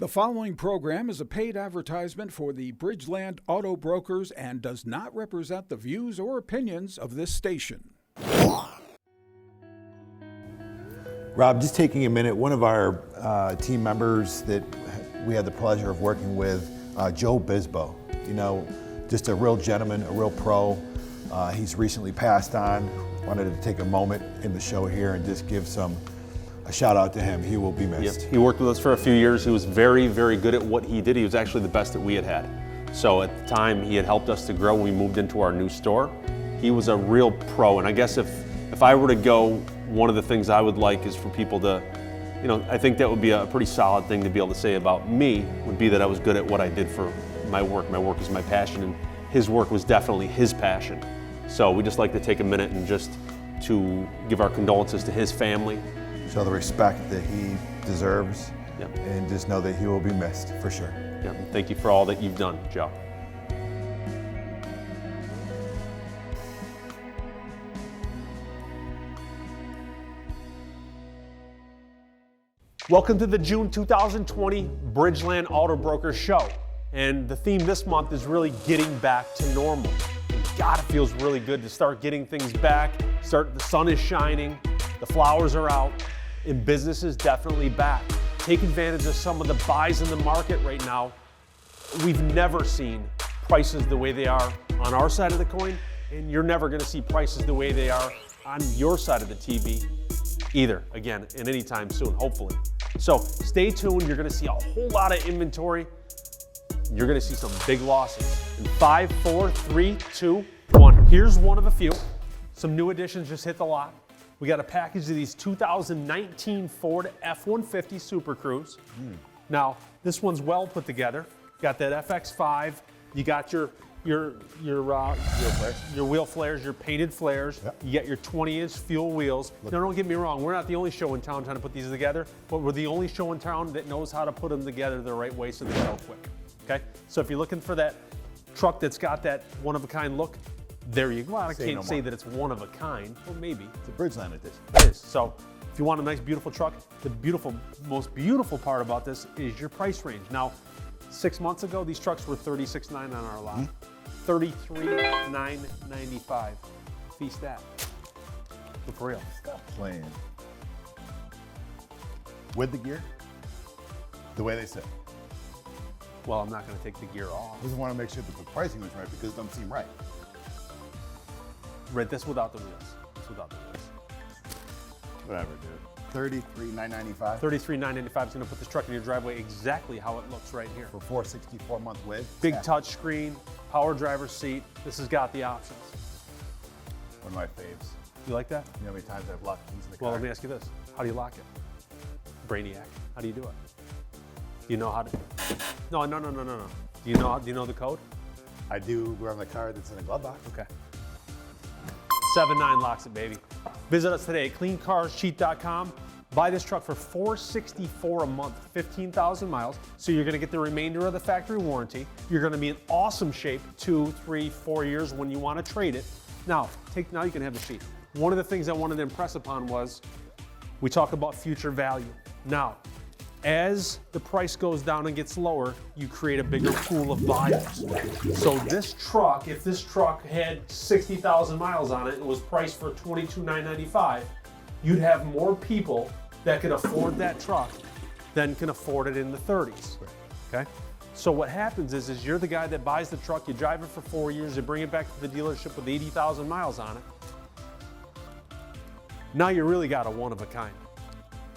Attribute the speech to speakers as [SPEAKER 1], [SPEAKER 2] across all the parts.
[SPEAKER 1] The following program is a paid advertisement for the Bridgeland Auto Brokers and does not represent the views or opinions of this station.
[SPEAKER 2] Rob, just taking a minute, one of our team members that we had the pleasure of working with, Joe Bisbo, just a real gentleman, a real pro. He's recently passed on. Wanted to take a moment in the show here and just give a shout out to him. He will be missed.
[SPEAKER 3] Yep. He worked with us for a few years. He was very, very good at what he did. He was actually the best that we had. So at the time, he had helped us to grow when we moved into our new store. He was a real pro, and I guess if I were to go, one of the things I would like is for people to, I think that would be a pretty solid thing to be able to say about me, would be that I was good at what I did for my work. My work is my passion, and his work was definitely his passion. So we just like to take a minute and just to give our condolences to his family.
[SPEAKER 2] Show the respect that he deserves,
[SPEAKER 3] Yep.
[SPEAKER 2] And just know that he will be missed for sure.
[SPEAKER 3] Yeah, thank you for all that you've done, Joe. Welcome to the June 2020 Bridgeland Auto Brokers Show. And the theme this month is really getting back to normal. And God, it feels really good to start getting things back. The sun is shining, the flowers are out, and business is definitely back. Take advantage of some of the buys in the market right now. We've never seen prices the way they are on our side of the coin, and you're never gonna see prices the way they are on your side of the TV either, again, in any time soon, hopefully. So stay tuned, you're gonna see a whole lot of inventory. You're gonna see some big losses. In 5, 4, 3, 2, 1. Here's one of a few. Some new additions just hit the lot. We got a package of these 2019 Ford F-150 Super Cruise. Now, this one's well put together. Got that FX5. You got your wheel flares, your painted flares.
[SPEAKER 2] Yep.
[SPEAKER 3] You got your 20-inch fuel wheels. Now, don't get me wrong. We're not the only show in town trying to put these together, but we're the only show in town that knows how to put them together the right way so they go quick. Okay? So if you're looking for that truck that's got that one-of-a-kind look, there you go. Well, I can't say that it's one of a kind. Well, maybe.
[SPEAKER 2] It's a Bridgeland edition.
[SPEAKER 3] It is. So if you want a nice, beautiful truck, the most beautiful part about this is your price range. Now, 6 months ago, these trucks were $36,900 on our lot. $33,995. Feast that. Look for real.
[SPEAKER 4] Stop playing. With the gear, the way they sit.
[SPEAKER 3] Well, I'm not going to take the gear off.
[SPEAKER 4] I just want to make sure that the pricing was right because it doesn't seem right.
[SPEAKER 3] Right, this without the wheels. This without the wheels.
[SPEAKER 4] Whatever, dude. $33,995
[SPEAKER 3] $33,995 is going to put this truck in your driveway exactly how it looks right here.
[SPEAKER 4] for 464-month with.
[SPEAKER 3] Big touch screen, power driver's seat. This has got the options.
[SPEAKER 4] One of my faves.
[SPEAKER 3] You like that?
[SPEAKER 4] You know how many times I've locked keys in the car?
[SPEAKER 3] Well, let me ask you this. How do you lock it? Brainiac. How do you do it? Do you know how to? No. Do you know the code?
[SPEAKER 4] I do. We're on the car that's in a glove box.
[SPEAKER 3] Okay. 7-9 locks it, baby. Visit us today at cleancarscheat.com. Buy this truck for $464 a month, 15,000 miles. So you're gonna get the remainder of the factory warranty. You're gonna be in awesome shape 2, 3, 4 years when you wanna trade it. Now you can have the sheet. One of the things I wanted to impress upon was, we talk about future value. Now, as the price goes down and gets lower, you create a bigger pool of buyers. So this truck, if this truck had 60,000 miles on it and was priced for $22,995, you'd have more people that could afford that truck than can afford it in the 30s. Okay? So what happens is you're the guy that buys the truck, you drive it for 4 years, you bring it back to the dealership with 80,000 miles on it. Now you really got a one of a kind.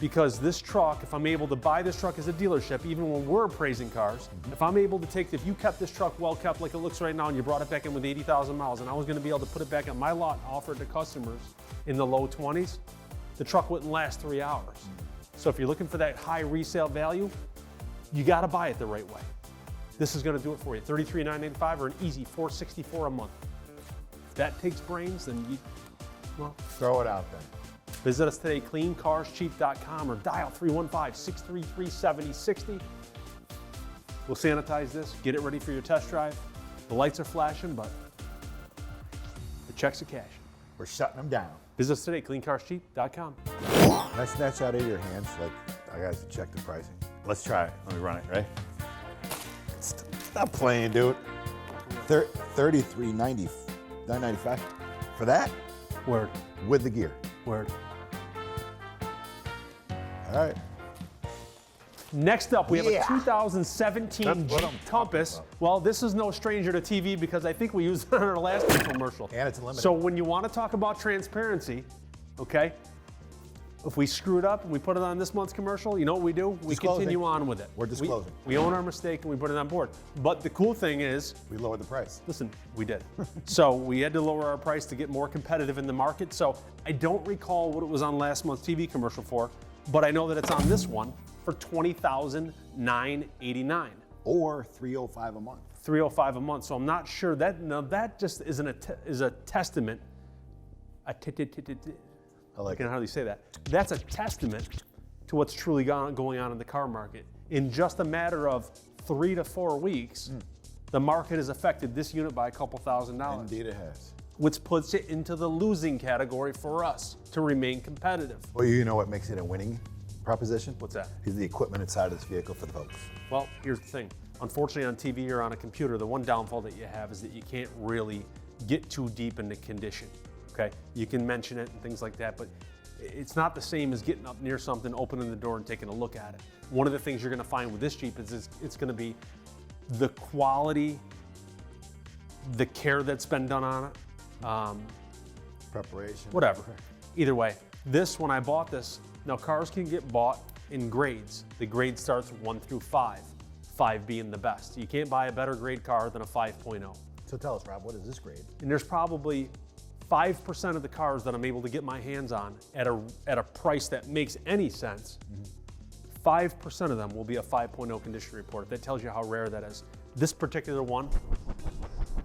[SPEAKER 3] Because this truck, if I'm able to buy this truck as a dealership, even when we're appraising cars, if I'm able to if you kept this truck well kept like it looks right now and you brought it back in with 80,000 miles and I was gonna be able to put it back on my lot and offer it to customers in the low 20s, the truck wouldn't last 3 hours. So if you're looking for that high resale value, you gotta buy it the right way. This is gonna do it for you. $33,995 or an easy $464 a month. If that takes brains, then
[SPEAKER 4] Throw it out there.
[SPEAKER 3] visit us today, cleancarscheat.com, or dial 315-633-7060. We'll sanitize this, get it ready for your test drive. The lights are flashing, but the checks are cashing.
[SPEAKER 4] We're shutting them down.
[SPEAKER 3] Visit us today, cleancarscheat.com.
[SPEAKER 4] Can I snatch out of your hands? Like, I got to check the pricing. Let's try it. Let me run it, right?
[SPEAKER 2] Stop playing, dude. $33.90, $9.95 for that
[SPEAKER 3] Word.
[SPEAKER 2] with the gear.
[SPEAKER 3] Word.
[SPEAKER 2] All right.
[SPEAKER 3] Next up, we have
[SPEAKER 2] Yeah.
[SPEAKER 3] a 2017
[SPEAKER 4] That's what
[SPEAKER 3] Jeep
[SPEAKER 4] I'm talking
[SPEAKER 3] Compass.
[SPEAKER 4] about.
[SPEAKER 3] Well, this is no stranger to TV because I think we used it on our last commercial.
[SPEAKER 4] And it's limited.
[SPEAKER 3] So when you want to talk about transparency, okay, if we screwed up and we put it on this month's commercial, you know what we do? We
[SPEAKER 2] Disclosing.
[SPEAKER 3] continue on with it.
[SPEAKER 2] We're disclosing.
[SPEAKER 3] We own our mistake and we put it on board. But the cool thing is,
[SPEAKER 2] We lowered the price.
[SPEAKER 3] listen, we did. So we had to lower our price to get more competitive in the market. So I don't recall what it was on last month's TV commercial for, but I know that it's on this one for $20,989.
[SPEAKER 2] Or $305 a month.
[SPEAKER 3] $305 a month. So I'm not sure that, now that just isn't is a testament.
[SPEAKER 2] I like
[SPEAKER 3] I can
[SPEAKER 2] it.
[SPEAKER 3] hardly say that. That's a testament to what's truly going on in the car market. In just a matter of 3 to 4 weeks, the market has affected this unit by a couple $1,000.
[SPEAKER 2] Indeed it has.
[SPEAKER 3] Which puts it into the losing category for us to remain competitive.
[SPEAKER 2] Well, you know what makes it a winning proposition?
[SPEAKER 3] What's that?
[SPEAKER 2] Is the equipment inside of this vehicle for the folks.
[SPEAKER 3] Well, here's the thing. Unfortunately, on TV or on a computer, the one downfall that you have is that you can't really get too deep into condition, okay? You can mention it and things like that, but it's not the same as getting up near something, opening the door and taking a look at it. One of the things you're gonna find with this Jeep is it's gonna be the quality, the care that's been done on it,
[SPEAKER 2] Preparation.
[SPEAKER 3] whatever. Either way, this, when I bought this, now cars can get bought in grades. The grade starts 1 through 5, 5 being the best. You can't buy a better grade car than a 5.0.
[SPEAKER 2] So tell us, Rob, what is this grade?
[SPEAKER 3] And there's probably 5% of the cars that I'm able to get my hands on at a price that makes any sense. 5% of them will be a 5.0 condition report. That tells you how rare that is. This particular one,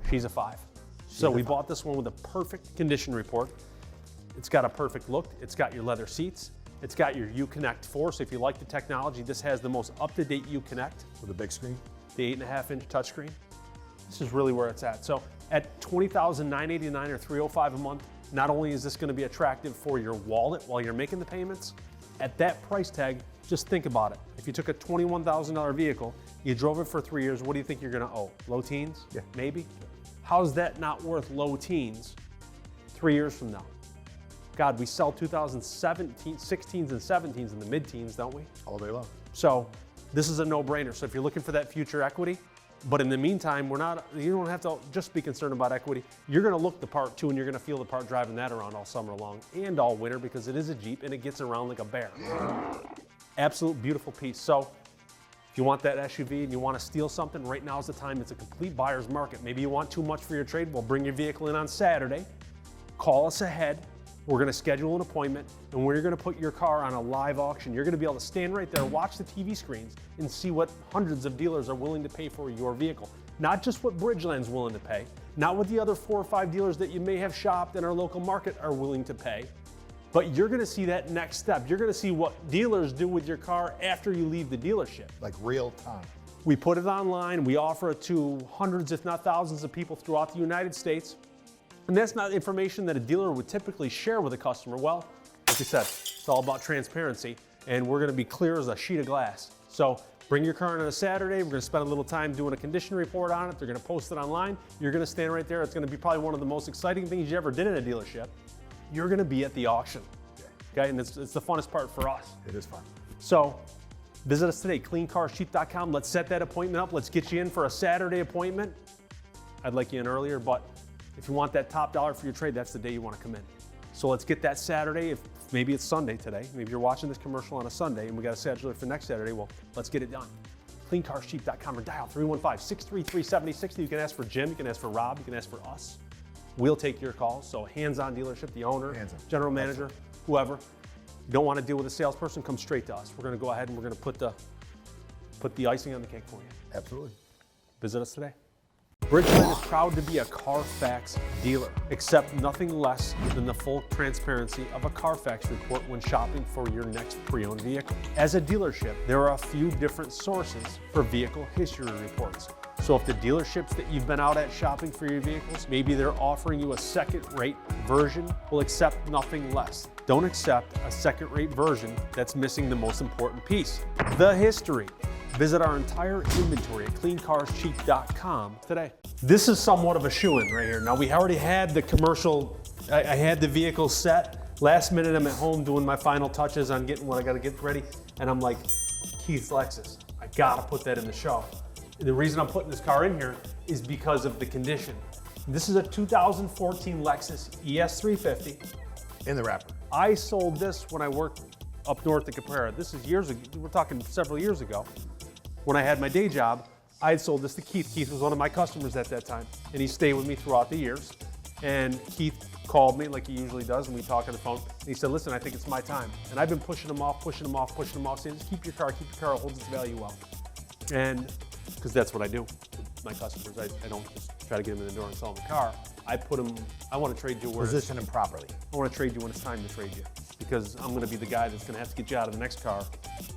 [SPEAKER 3] she's a 5. So we bought this one with a perfect condition report. It's got a perfect look. It's got your leather seats. It's got your Uconnect 4. So if you like the technology, this has the most up-to-date Uconnect.
[SPEAKER 2] With a big screen?
[SPEAKER 3] The 8.5-inch touchscreen. This is really where it's at. So at $20,989 or $305 a month, not only is this going to be attractive for your wallet while you're making the payments, at that price tag, just think about it. If you took a $21,000 vehicle, you drove it for 3 years, what do you think you're going to owe? Low teens?
[SPEAKER 2] Yeah.
[SPEAKER 3] Maybe? How's that not worth low teens 3 years from now? God, we sell 2017, 16s and 17s in the mid-teens, don't we?
[SPEAKER 2] All day long.
[SPEAKER 3] So this is a no-brainer. So if you're looking for that future equity, but in the meantime, you don't have to just be concerned about equity. You're gonna look the part too, and you're gonna feel the part driving that around all summer long and all winter because it is a Jeep and it gets around like a bear. Absolute beautiful piece. So if you want that SUV and you wanna steal something, right now is the time. It's a complete buyer's market. Maybe you want too much for your trade. Well, bring your vehicle in on Saturday. Call us ahead. We're gonna schedule an appointment and we're gonna put your car on a live auction. You're gonna be able to stand right there, watch the TV screens and see what hundreds of dealers are willing to pay for your vehicle. Not just what Bridgeland's willing to pay, not what the other 4 or 5 dealers that you may have shopped in our local market are willing to pay, but you're gonna see that next step. You're gonna see what dealers do with your car after you leave the dealership.
[SPEAKER 2] Like real time.
[SPEAKER 3] We put it online, we offer it to hundreds if not thousands of people throughout the United States. And that's not information that a dealer would typically share with a customer. Well, like we said, it's all about transparency and we're gonna be clear as a sheet of glass. So bring your car in on a Saturday, we're gonna spend a little time doing a condition report on it, they're gonna post it online, you're gonna stand right there, it's gonna be probably one of the most exciting things you ever did in a dealership. You're gonna be at the auction, okay? And it's the funnest part for us.
[SPEAKER 2] It is fun.
[SPEAKER 3] So visit us today, cleancarscheap.com. Let's set that appointment up. Let's get you in for a Saturday appointment. I'd like you in earlier, but if you want that top dollar for your trade, that's the day you want to come in. So let's get that Saturday. If maybe it's Sunday today, maybe you're watching this commercial on a Sunday and we got to schedule it for next Saturday, well, let's get it done. Cleancarscheap.com or dial 315-633-7060. You can ask for Jim, you can ask for Rob, you can ask for us. We'll take your calls. So hands-on dealership, the owner,
[SPEAKER 2] Hands-on.
[SPEAKER 3] general manager, whoever. You don't want to deal with a salesperson, come straight to us. We're going to go ahead and we're going to put the icing on the cake for you.
[SPEAKER 2] Absolutely.
[SPEAKER 3] Visit us today. Bridgeland is proud to be a Carfax dealer. Accept nothing less than the full transparency of a Carfax report when shopping for your next pre-owned vehicle. As a dealership, there are a few different sources for vehicle history reports. So if the dealerships that you've been out at shopping for your vehicles, maybe they're offering you a second-rate version, will accept nothing less. Don't accept a second-rate version that's missing the most important piece, the history. Visit our entire inventory at cleancarscheap.com today. This is somewhat of a shoo-in right here. Now we already had the commercial, I had the vehicle set. Last minute I'm at home doing my final touches on getting what I gotta get ready. And I'm like, Keith's Lexus, I gotta put that in the show. And the reason I'm putting this car in here is because of the condition. This is a 2014 Lexus ES350.
[SPEAKER 4] In the wrapper.
[SPEAKER 3] I sold this when I worked up north at Caprera. This is years ago, we're talking several years ago. When I had my day job, I had sold this to Keith. Keith was one of my customers at that time, and he stayed with me throughout the years. And Keith called me like he usually does, and we talk on the phone. And he said, listen, I think it's my time. And I've been pushing him off, saying, just keep your car, it holds its value well. And because that's what I do with my customers. I don't just try to get them in the door and sell them a car. I want to trade you where
[SPEAKER 4] Position them properly.
[SPEAKER 3] I want to trade you when it's time to trade you, because I'm going to be the guy that's going to have to get you out of the next car,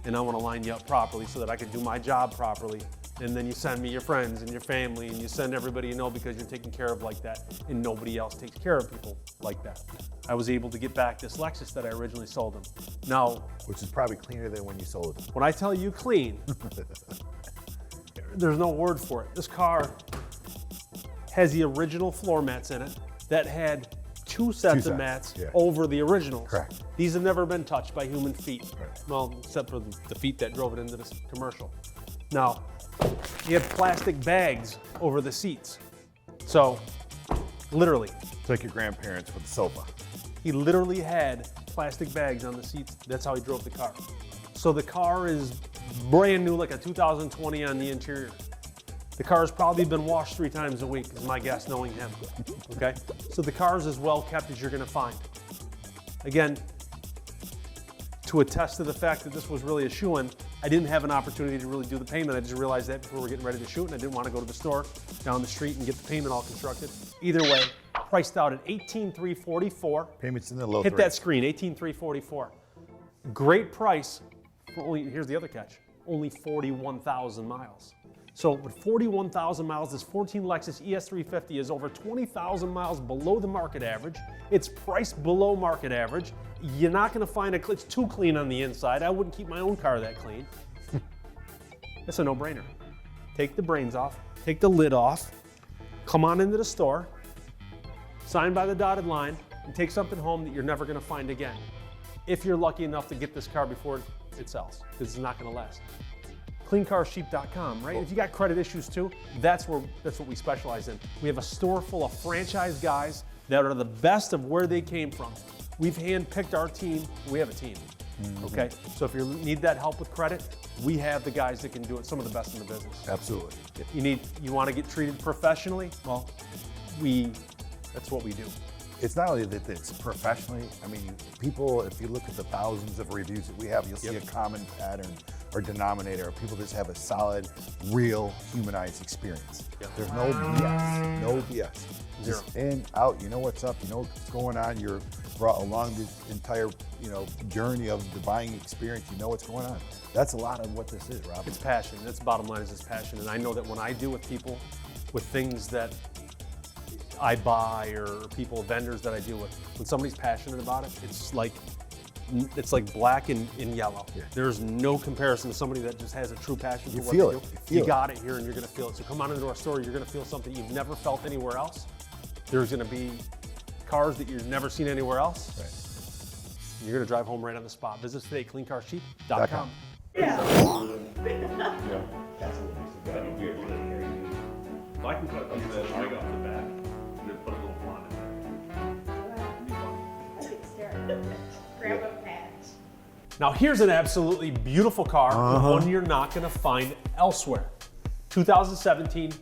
[SPEAKER 3] and I want to line you up properly so that I can do my job properly. And then you send me your friends and your family, and you send everybody you know, because you're taken care of like that, and nobody else takes care of people like that. I was able to get back this Lexus that I originally sold him. Now,
[SPEAKER 4] Which is probably cleaner than when you sold it.
[SPEAKER 3] when I tell you clean, there's no word for it. This car has the original floor mats in it that had two sets of mats over the originals.
[SPEAKER 4] Correct.
[SPEAKER 3] These have never been touched by human feet.
[SPEAKER 4] Right.
[SPEAKER 3] Well, except for the feet that drove it into this commercial. Now, you have plastic bags over the seats. So, literally,
[SPEAKER 4] It's like your grandparents with the sofa.
[SPEAKER 3] he literally had plastic bags on the seats. That's how he drove the car. So the car is brand new, like a 2020 on the interior. The car has probably been washed 3 times a week, is my guess, knowing him, okay? So the car is as well kept as you're gonna find. Again, to attest to the fact that this was really a shoe-in, I didn't have an opportunity to really do the payment. I just realized that before we're getting ready to shoot, and I didn't want to go to the store down the street and get the payment all constructed. Either way, priced out at $18,344.
[SPEAKER 4] Payments in the low
[SPEAKER 3] Hit
[SPEAKER 4] threes.
[SPEAKER 3] that screen, $18,344. Great price for only, here's the other catch, only 41,000 miles. So with 41,000 miles, this 14 Lexus ES350 is over 20,000 miles below the market average. It's priced below market average. You're not gonna find it's too clean on the inside. I wouldn't keep my own car that clean. It's a no-brainer. Take the brains off, take the lid off, come on into the store, sign by the dotted line, and take something home that you're never gonna find again. If you're lucky enough to get this car before it sells, because it's not gonna last. CleanCarSheep.com, right? If you got credit issues too, that's what we specialize in. We have a store full of franchise guys that are the best of where they came from. We've handpicked our team. We have a team, okay? So if you need that help with credit, we have the guys that can do it, some of the best in the business.
[SPEAKER 4] Absolutely.
[SPEAKER 3] You want to get treated professionally? Well, that's what we do.
[SPEAKER 4] It's not only that it's professionally, I mean, people, if you look at the thousands of reviews that we have, you'll see a common pattern or denominator of people just have a solid, real, humanized experience. There's no BS, no BS. Just in, out, you know what's up, you know what's going on, you're brought along the entire, journey of the buying experience, you know what's going on. That's a lot of what this is, Rob.
[SPEAKER 3] It's passion. That's the bottom line, is it's passion. And I know that when I deal with people with things that I buy, or vendors that I deal with, when somebody's passionate about it, it's like black and yellow.
[SPEAKER 4] Yeah.
[SPEAKER 3] There's no comparison to somebody that just has a true passion for
[SPEAKER 4] You
[SPEAKER 3] what
[SPEAKER 4] feel
[SPEAKER 3] they
[SPEAKER 4] it.
[SPEAKER 3] do.
[SPEAKER 4] You feel
[SPEAKER 3] You
[SPEAKER 4] it.
[SPEAKER 3] got it here, and you're gonna feel it. So come on into our store, you're gonna feel something you've never felt anywhere else. There's gonna be cars that you've never seen anywhere else.
[SPEAKER 4] Right.
[SPEAKER 3] You're gonna drive home right on the spot. Visit us today, cleancarsheep.com. I can cut the string off the back and then put a little blonde in there.
[SPEAKER 5] Grab a patch.
[SPEAKER 3] Now here's an absolutely beautiful car, one you're not gonna find elsewhere. 2017,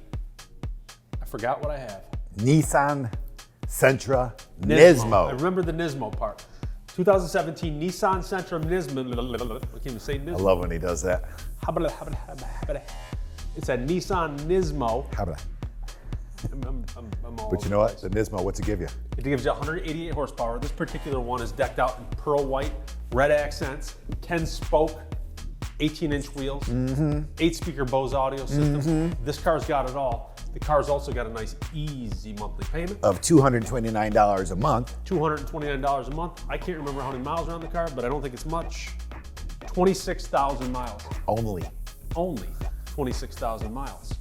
[SPEAKER 3] I forgot what I have.
[SPEAKER 4] Nissan Sentra
[SPEAKER 3] I
[SPEAKER 4] Nismo.
[SPEAKER 3] remember the Nismo part. 2017 Nissan Sentra Nismo. I can't even say Nismo.
[SPEAKER 4] I love when he does that.
[SPEAKER 3] It's a Nissan Nismo. I'm all
[SPEAKER 4] But you know what? The Nismo, what's it give you?
[SPEAKER 3] It gives you 188 horsepower. This particular one is decked out in pearl white, red accents, 10 spoke 18-inch wheels, 8-speaker Bose audio system. This car's got it all. The car's also got a nice, easy monthly payment
[SPEAKER 4] Of $229 a month.
[SPEAKER 3] $229 a month. I can't remember how many miles are on the car, but I don't think it's much. 26,000 miles.
[SPEAKER 4] Only.
[SPEAKER 3] Only 26,000 miles.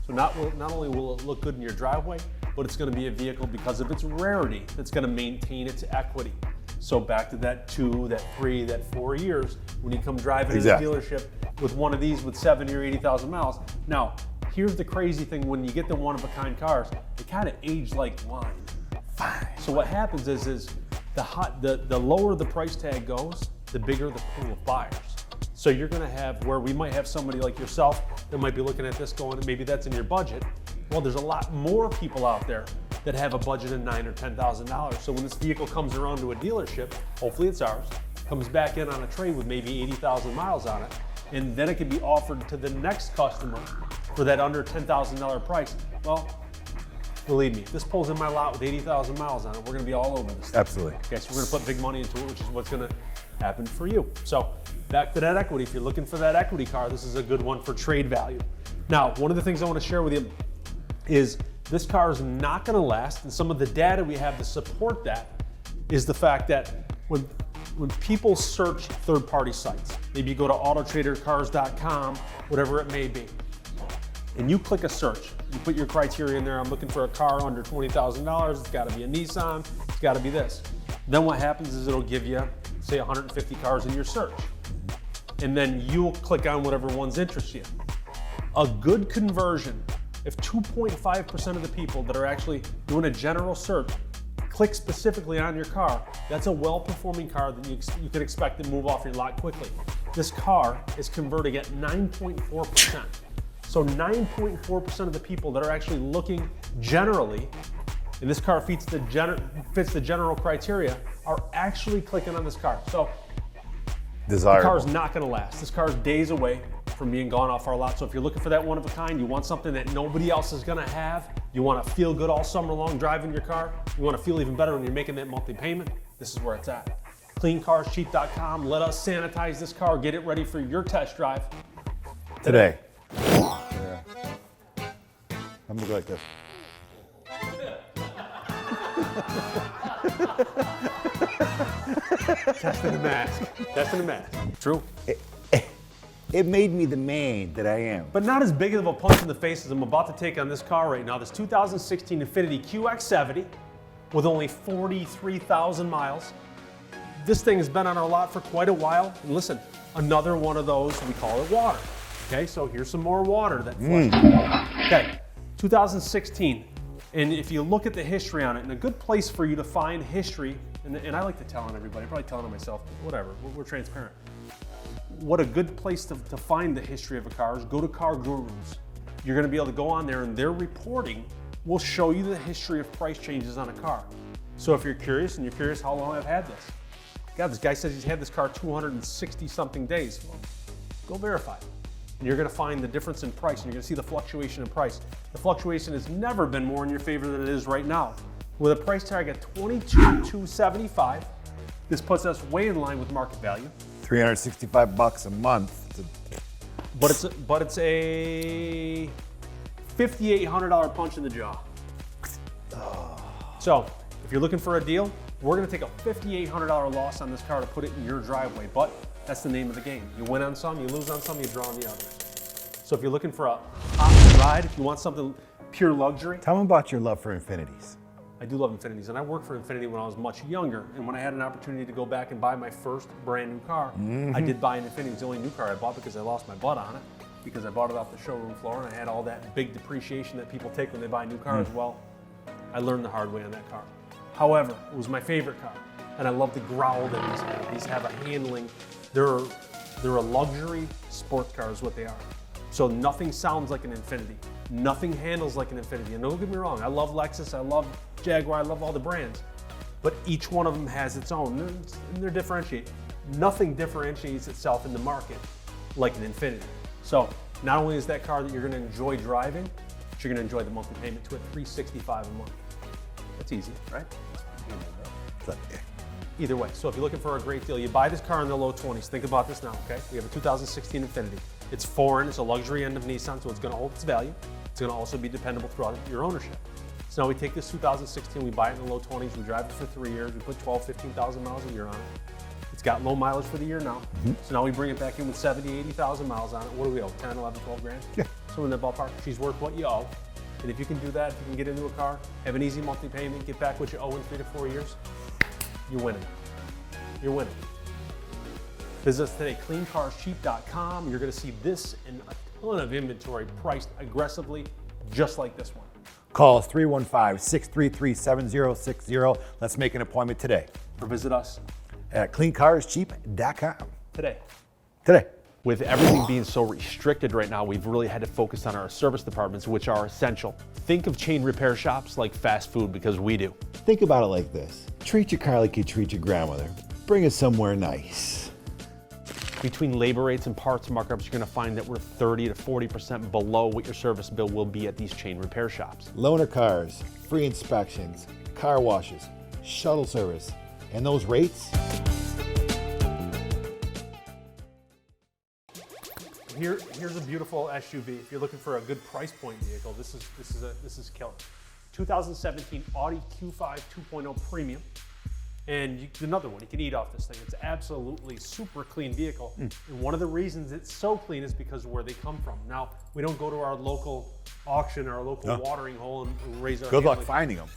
[SPEAKER 3] So not only will it look good in your driveway, but it's going to be a vehicle because of its rarity that's going to maintain its equity. So back to that 2, that 3, that 4 years when you come driving
[SPEAKER 4] Exactly.
[SPEAKER 3] in a dealership with one of these with 70 or 80,000 miles. Now, here's the crazy thing: when you get the one-of-a-kind cars, they kind of age like wine.
[SPEAKER 4] Fine.
[SPEAKER 3] So what happens is the lower the price tag goes, the bigger the pool of buyers. So you're going to have where we might have somebody like yourself that might be looking at this going, maybe that's in your budget. Well, there's a lot more people out there that have a budget of $9,000 or $10,000. So when this vehicle comes around to a dealership, hopefully it's ours, comes back in on a trade with maybe 80,000 miles on it, and then it can be offered to the next customer for that under $10,000 price. Well, believe me, if this pulls in my lot with 80,000 miles on it, we're going to be all over this.
[SPEAKER 4] Absolutely.
[SPEAKER 3] Okay, so we're going to put big money into it, which is what's going to happen for you. So back to that equity. If you're looking for that equity car, this is a good one for trade value. Now, one of the things I want to share with you is this car is not going to last, and some of the data we have to support that is the fact that when people search third-party sites, maybe you go to autotradercars.com, whatever it may be, and you click a search, you put your criteria in there, I'm looking for a car under $20,000, it's got to be a Nissan, it's got to be this. Then what happens is it'll give you, say, 150 cars in your search. And then you'll click on whatever ones interest you. A good conversion, if 2.5% of the people that are actually doing a general search click specifically on your car, that's a well-performing car that you can expect to move off your lot quickly. This car is converting at 9.4%. So 9.4% of the people that are actually looking generally, and this car fits the general criteria, are actually clicking on this car. So the
[SPEAKER 4] Desirable.
[SPEAKER 3] car's not going to last. This car's days away from being gone off our lot. So if you're looking for that one of a kind, you want something that nobody else is going to have, you want to feel good all summer long driving your car, you want to feel even better when you're making that monthly payment, this is where it's at. CleanCarsCheap.com. Let us sanitize this car, get it ready for your test drive
[SPEAKER 4] Today. Yeah. I'm gonna go like this.
[SPEAKER 3] Testing the mask. Testing the mask. True.
[SPEAKER 4] It made me the man that I am.
[SPEAKER 3] But not as big of a punch in the face as I'm about to take on this car right now. This 2016 Infiniti QX70 with only 43,000 miles. This thing has been on our lot for quite a while. And listen, another one of those, we call it water. Okay, so here's some more water that flushed. Okay, 2016. And if you look at the history on it, and a good place for you to find history, and I like to tell on everybody, I'm probably telling on myself, but whatever, we're transparent. What a good place to find the history of a car is go to Car Gurus. You're gonna be able to go on there and their reporting will show you the history of price changes on a car. So if you're curious, and you're curious how long I've had this. God, this guy says he's had this car 260 something days. Well, go verify. And you're gonna find the difference in price, and you're gonna see the fluctuation in price. The fluctuation has never been more in your favor than it is right now. With a price tag at $22,275, this puts us way in line with market value.
[SPEAKER 4] $365 a month.
[SPEAKER 3] But it's a $5,800 punch in the jaw. So if you're looking for a deal, we're gonna take a $5,800 loss on this car to put it in your driveway. But that's the name of the game. You win on some, you lose on some, you draw on the other. So if you're looking for a hot ride, if you want something pure luxury,
[SPEAKER 4] Tell them about your love for Infinitis.
[SPEAKER 3] I do love Infinitis, and I worked for Infiniti when I was much younger, and when I had an opportunity to go back and buy my first brand new car, I did buy an Infiniti. It was the only new car I bought because I lost my butt on it, because I bought it off the showroom floor, and I had all that big depreciation that people take when they buy new cars. Well, I learned the hard way on that car. However, it was my favorite car, and I love the growl that these have. These have a handling. They're a luxury sports car is what they are. So nothing sounds like an Infiniti. Nothing handles like an Infiniti. And don't get me wrong, I love Lexus, I love Jaguar, I love all the brands. But each one of them has its own, and they're differentiated. Nothing differentiates itself in the market like an Infiniti. So not only is that car that you're gonna enjoy driving, but you're gonna enjoy the monthly payment to it, $365 a month. That's easy, right? Either way. So if you're looking for a great deal, you buy this car in the low 20s. Think about this now, okay? We have a 2016 Infiniti. It's foreign, it's a luxury end of Nissan, so it's gonna hold its value. It's gonna also be dependable throughout your ownership. So now we take this 2016, we buy it in the low 20s, we drive it for 3 years, we put 12, 15,000 miles a year on it. It's got low mileage for the year now. So now we bring it back in with 70, 80,000 miles on it. What do we owe, 10, 11, 12 grand?
[SPEAKER 2] Yeah.
[SPEAKER 3] So in that ballpark, she's worth what you owe. And if you can do that, if you can get into a car, have an easy monthly payment, get back what you owe in 3 to 4 years, you're winning. You're winning. Visit us today, cleancarscheap.com. You're gonna see this and a ton of inventory priced aggressively, just like this one.
[SPEAKER 2] Call us 315-633-7060. Let's make an appointment today
[SPEAKER 3] Or visit us
[SPEAKER 2] at cleancarscheap.com.
[SPEAKER 3] today.
[SPEAKER 2] Today.
[SPEAKER 3] With everything being so restricted right now, we've really had to focus on our service departments, which are essential. Think of chain repair shops like fast food, because we do.
[SPEAKER 2] Think about it like this. Treat your car like you treat your grandmother. Bring it somewhere nice.
[SPEAKER 3] Between labor rates and parts markups, you're gonna find that we're 30 to 40% below what your service bill will be at these chain repair shops.
[SPEAKER 2] Loaner cars, free inspections, car washes, shuttle service, and those rates?
[SPEAKER 3] Here's a beautiful SUV. If you're looking for a good price point vehicle, this is killer. 2017 Audi Q5 2.0 Premium. And another one, you can eat off this thing. It's absolutely super clean vehicle. And one of the reasons it's so clean is because of where they come from. Now, we don't go to our local auction or our local watering hole and raise our
[SPEAKER 2] Good
[SPEAKER 3] hand
[SPEAKER 2] luck
[SPEAKER 3] like
[SPEAKER 2] finding them.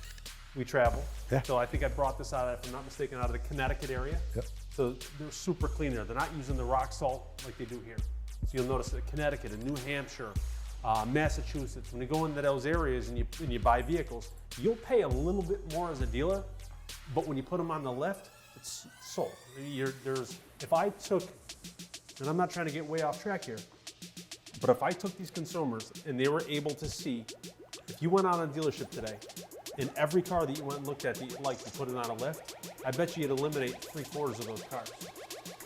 [SPEAKER 3] we travel.
[SPEAKER 2] Yeah.
[SPEAKER 3] So I think I brought this out, if I'm not mistaken, out of the Connecticut area.
[SPEAKER 2] Yep.
[SPEAKER 3] So they're super clean there. They're not using the rock salt like they do here. So you'll notice that Connecticut and New Hampshire, Massachusetts, when you go into those areas and you buy vehicles, you'll pay a little bit more as a dealer, but when you put them on the lift, it's sold. If I took, and I'm not trying to get way off track here, but if I took these consumers and they were able to see, if you went on a dealership today, and every car that you went and looked at that you liked, you put it on a lift, I bet you'd eliminate 3/4 of those cars.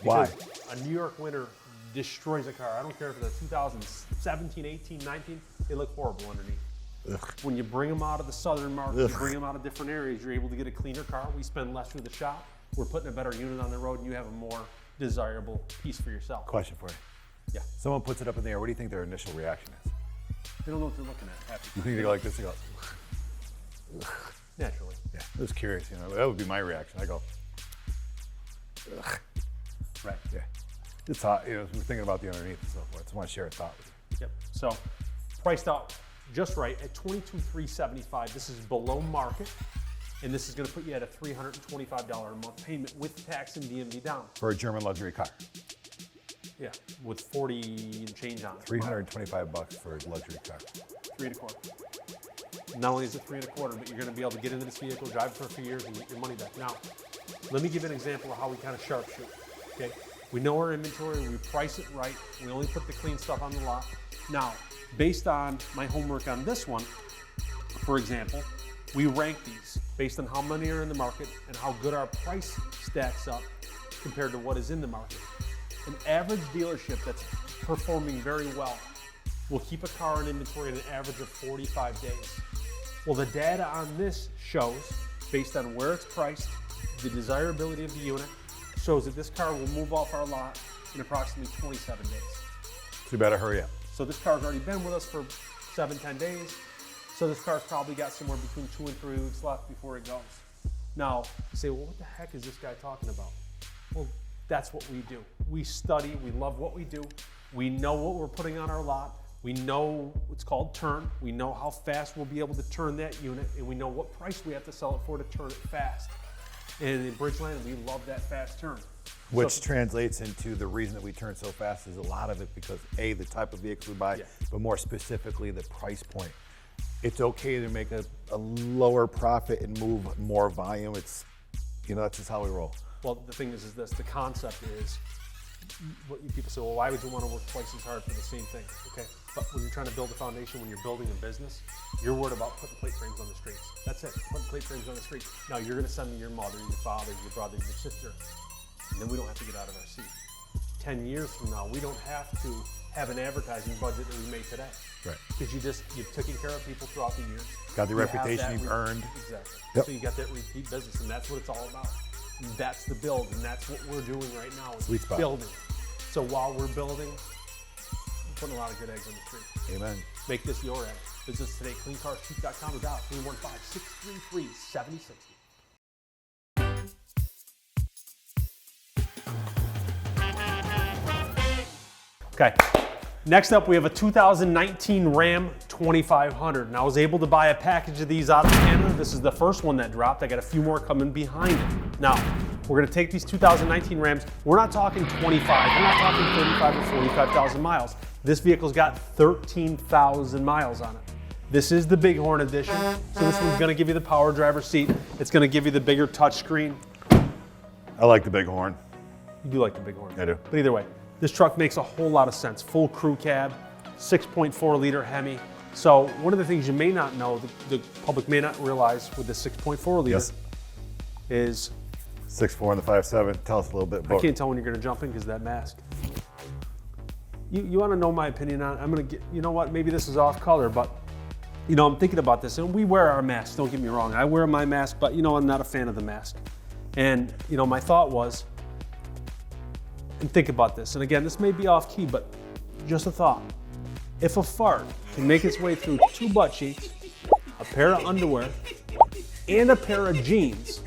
[SPEAKER 2] Why?
[SPEAKER 3] Because a New York winter destroys a car. I don't care if it's a 2017, 18, 19, they look horrible underneath.
[SPEAKER 2] Ugh.
[SPEAKER 3] When you bring them out of the southern market, you bring them out of different areas, you're able to get a cleaner car. We spend less through the shop. We're putting a better unit on the road, and you have a more desirable piece for yourself.
[SPEAKER 2] Question for you.
[SPEAKER 3] Yeah.
[SPEAKER 2] Someone puts it up in the air. What do you think their initial reaction is?
[SPEAKER 3] They don't know what they're looking at. Happy.
[SPEAKER 2] You think they go like this? They go,
[SPEAKER 3] Naturally.
[SPEAKER 2] yeah. I was curious. That would be my reaction. I go, ugh.
[SPEAKER 3] Right.
[SPEAKER 2] Yeah. It's hot. We're thinking about the underneath and so forth. Just want to share a thought with you.
[SPEAKER 3] Yep. So priced out just right at $22,375. This is below market, and this is going to put you at a $325 a month payment with tax and DMV down.
[SPEAKER 2] For a German luxury car.
[SPEAKER 3] Yeah, with 40 and change on it.
[SPEAKER 2] $325 for a luxury car.
[SPEAKER 3] 3 1/4. Not only is it 3 1/4, but you're going to be able to get into this vehicle, drive it for a few years, and get your money back. Now, let me give you an example of how we kind of sharpshoot. Okay, we know our inventory, we price it right, we only put the clean stuff on the lot. Now, based on my homework on this one, for example, we rank these based on how many are in the market and how good our price stacks up compared to what is in the market. An average dealership that's performing very well will keep a car in inventory at an average of 45 days. Well, the data on this shows, based on where it's priced, the desirability of the unit, shows that this car will move off our lot in approximately 27 days.
[SPEAKER 2] So you better hurry up.
[SPEAKER 3] So this car's already been with us for 7-10 days. So this car's probably got somewhere between 2 and 3 weeks left before it goes. Now, you say, well, what the heck is this guy talking about? Well, that's what we do. We study, we love what we do. We know what we're putting on our lot. We know what's called turn. We know how fast we'll be able to turn that unit, and we know what price we have to sell it for to turn it fast. And in Bridgeland, we love that fast turn.
[SPEAKER 2] Which
[SPEAKER 3] So-
[SPEAKER 2] translates into the reason that we turn so fast is a lot of it because A, the type of vehicle we buy,
[SPEAKER 3] Yeah.
[SPEAKER 2] but more specifically the price point. It's okay to make a lower profit and move more volume. It's, that's just how we roll.
[SPEAKER 3] Well, the thing is this, the concept is, what people say, well, why would you want to work twice as hard for the same thing? Okay, but when you're trying to build a foundation, when you're building a business, you're worried about putting plate frames on the streets. That's it, putting plate frames on the street. Now you're going to send me your mother, your father, your brother, your sister, and then we don't have to get out of our seat. 10 years from now, we don't have to have an advertising budget that we made today.
[SPEAKER 2] Right.
[SPEAKER 3] Because you've taken care of people throughout the years.
[SPEAKER 2] Got the
[SPEAKER 3] You have
[SPEAKER 2] reputation
[SPEAKER 3] that
[SPEAKER 2] you've earned.
[SPEAKER 3] Exactly.
[SPEAKER 2] Yep.
[SPEAKER 3] So you got that repeat business, and that's what it's all about. That's the build, and that's what we're doing right now. Is
[SPEAKER 4] Sweet spot.
[SPEAKER 3] building. So while we're building, we're putting a lot of good eggs in the tree.
[SPEAKER 4] Amen.
[SPEAKER 3] Make this your egg. Visit us today, cleancarscheap.com, or dial 315-633-7060. Okay, next up we have a 2019 Ram 2500. And I was able to buy a package of these out of Canada. This is the first one that dropped. I got a few more coming behind it. Now, we're gonna take these 2019 Rams. We're not talking 25, we're not talking 35 or 45,000 miles. This vehicle's got 13,000 miles on it. This is the Bighorn edition. So this one's gonna give you the power driver seat. It's gonna give you the bigger touchscreen.
[SPEAKER 4] I like the Bighorn.
[SPEAKER 3] You do like the Bighorn.
[SPEAKER 4] I do.
[SPEAKER 3] But either way, this truck makes a whole lot of sense. Full crew cab, 6.4 liter Hemi. So one of the things you may not know, the public may not realize with the 6.4 liter
[SPEAKER 4] Yes.
[SPEAKER 3] is,
[SPEAKER 4] 6'4" and the 5'7". Tell us a little bit
[SPEAKER 3] I
[SPEAKER 4] about.
[SPEAKER 3] can't tell when you're gonna jump in because that mask. You wanna know my opinion on it? I'm gonna get, you know what, maybe this is off color, but you know, I'm thinking about this, and we wear our masks, don't get me wrong. I wear my mask, but you know, I'm not a fan of the mask. And you know, my thought was, and think about this, and again, this may be off key, but just a thought. If a fart can make its way through 2 butt cheeks, a pair of underwear, and a pair of jeans,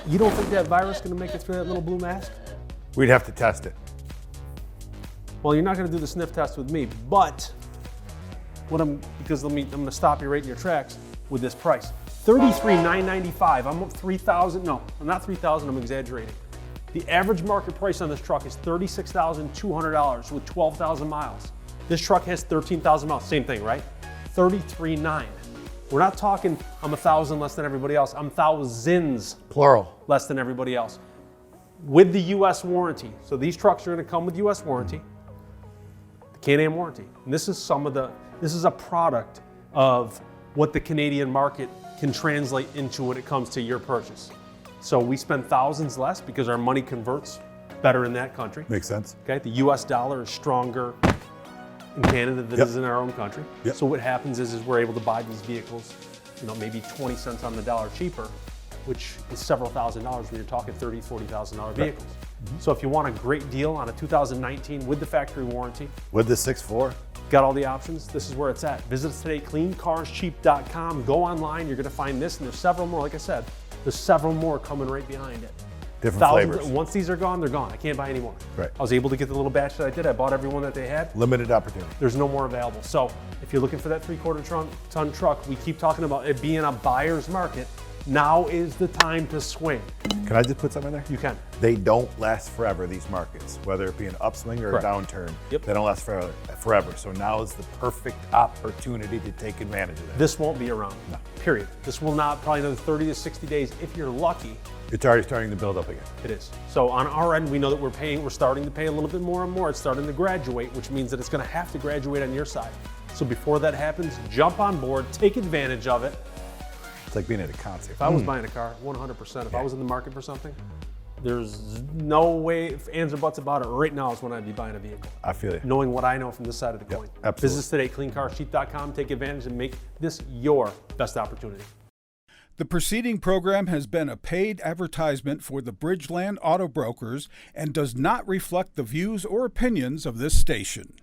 [SPEAKER 3] you don't think that virus is gonna make it through that little blue mask?
[SPEAKER 4] We'd have to test it.
[SPEAKER 3] Well, you're not gonna do the sniff test with me, but I'm gonna stop you right in your tracks with this price. $33,995, I'm up 3,000, no, I'm not 3,000, I'm exaggerating. The average market price on this truck is $36,200 with 12,000 miles. This truck has 13,000 miles, same thing, right? $33,900. We're not talking I'm 1,000 less than everybody else, I'm thousands
[SPEAKER 4] Plural. less
[SPEAKER 3] than everybody else. With the US warranty. So these trucks are gonna come with US warranty, the Can-Am warranty. And this is a product of what the Canadian market can translate into when it comes to your purchase. So we spend thousands less because our money converts better in that country.
[SPEAKER 4] Makes sense.
[SPEAKER 3] Okay, the US dollar is stronger in Canada than it is in our own country.
[SPEAKER 4] Yep.
[SPEAKER 3] So what happens is we're able to buy these vehicles, you know, maybe 20 cents on the dollar cheaper, which is several $1,000s when you're talking $30,000, $40,000 vehicles. So if you want a great deal on a 2019 with the factory warranty,
[SPEAKER 4] With the 6'4",
[SPEAKER 3] got all the options, this is where it's at. Visit us today, cleancarscheap.com. Go online, you're gonna find this, and there's several more, like I said, there's several more coming right behind it.
[SPEAKER 4] different flavors.
[SPEAKER 3] Once these are gone, they're gone. I can't buy any more.
[SPEAKER 4] Right.
[SPEAKER 3] I was able to get the little batch that I did. I bought every one that they had.
[SPEAKER 4] Limited opportunity.
[SPEAKER 3] There's no more available. So if you're looking for that 3/4 ton truck, we keep talking about it being a buyer's market. Now is the time to swing.
[SPEAKER 4] Can I just put something in there?
[SPEAKER 3] You can.
[SPEAKER 4] They don't last forever, these markets, whether it be an upswing or
[SPEAKER 3] Correct.
[SPEAKER 4] a downturn.
[SPEAKER 3] Yep.
[SPEAKER 4] They don't last forever. So now is the perfect opportunity to take advantage of that.
[SPEAKER 3] This won't be around.
[SPEAKER 4] No.
[SPEAKER 3] Period. This will not, probably another 30 to 60 days if you're lucky.
[SPEAKER 4] It's already starting to build up again.
[SPEAKER 3] It is. So on our end, we know that we're starting to pay a little bit more and more. It's starting to graduate, which means that it's going to have to graduate on your side. So before that happens, jump on board, take advantage of it.
[SPEAKER 4] It's like being at a concert.
[SPEAKER 3] If I was buying a car, 100%, if I was in the market for something, there's no way, if ands or buts about it, right now is when I'd be buying a vehicle.
[SPEAKER 4] I feel you.
[SPEAKER 3] Knowing what I know from this side of the coin.
[SPEAKER 4] absolutely.
[SPEAKER 3] Visit us today, cleancarscheap.com, take advantage and make this your best opportunity.
[SPEAKER 1] The preceding program has been a paid advertisement for the Bridgeland Auto Brokers and does not reflect the views or opinions of this station.